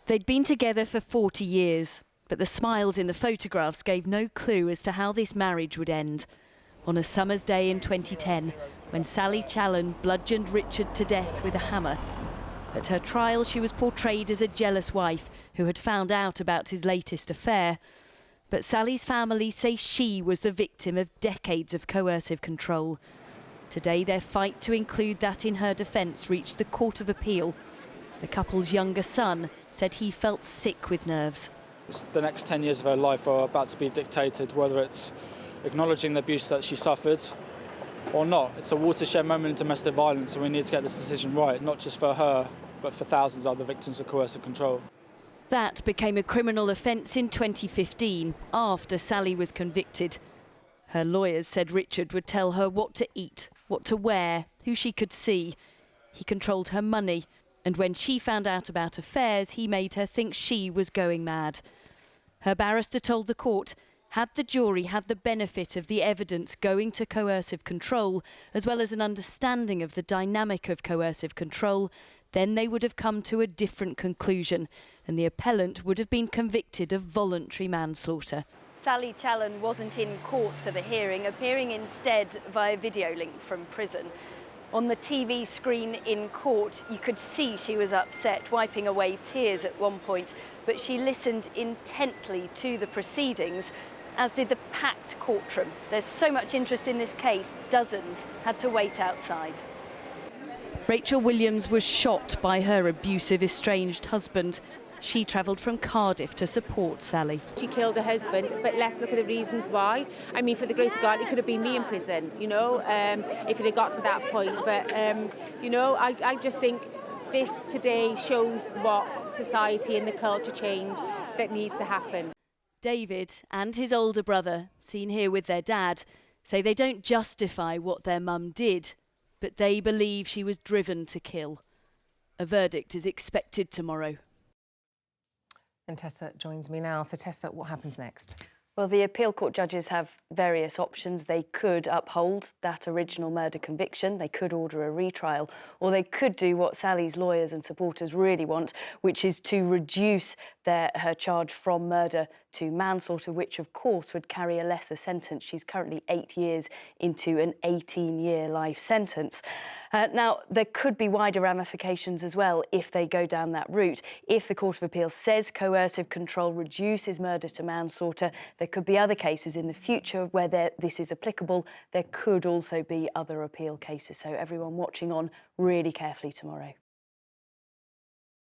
They'd been together for 40 years, but the smiles in the photographs gave no clue as to how this marriage would end. On a summer's day in 2010, when Sally Challen bludgeoned Richard to death with a hammer. At her trial, she was portrayed as a jealous wife who had found out about his latest affair. But Sally's family say she was the victim of decades of coercive control. Today, their fight to include that in her defence reached the Court of Appeal. The couple's younger son said he felt sick with nerves. The next 10 years of her life are about to be dictated, whether it's acknowledging the abuse that she suffered or not. It's a watershed moment in domestic violence, and we need to get this decision right, not just for her, but for thousands of other victims of coercive control. That became a criminal offence in 2015, after Sally was convicted. Her lawyers said Richard would tell her what to eat, what to wear, who she could see. He controlled her money, and when she found out about affairs, he made her think she was going mad. Her barrister told the court, had the jury had the benefit of the evidence going to coercive control, as well as an understanding of the dynamic of coercive control, then they would have come to a different conclusion, and the appellant would have been convicted of voluntary manslaughter. Sally Challen wasn't in court for the hearing, appearing instead via video link from prison. On the TV screen in court, you could see she was upset, wiping away tears at one point, but she listened intently to the proceedings, as did the packed courtroom. There's so much interest in this case, dozens had to wait outside. Rachel Williams was shot by her abusive, estranged husband. She travelled from Cardiff to support Sally. She killed her husband, but let's look at the reasons why. I mean, for the grace of God, it could have been me in prison, you know, if it had got to that point. But, you know, I just think this today shows what society and the culture change that needs to happen. David and his older brother, seen here with their dad, say they don't justify what their mum did, but they believe she was driven to kill. A verdict is expected tomorrow. And Tessa joins me now. So Tessa, what happens next? Well, the appeal court judges have various options. They could uphold that original murder conviction, they could order a retrial, or they could do what Sally's lawyers and supporters really want, which is to reduce her charge from murder to manslaughter, which of course would carry a lesser sentence. She's currently 8 years into an 18-year life sentence. Now, there could be wider ramifications as well if they go down that route. If the Court of Appeal says coercive control reduces murder to manslaughter, there could be other cases in the future where this is applicable. There could also be other appeal cases. So everyone watching on really carefully tomorrow.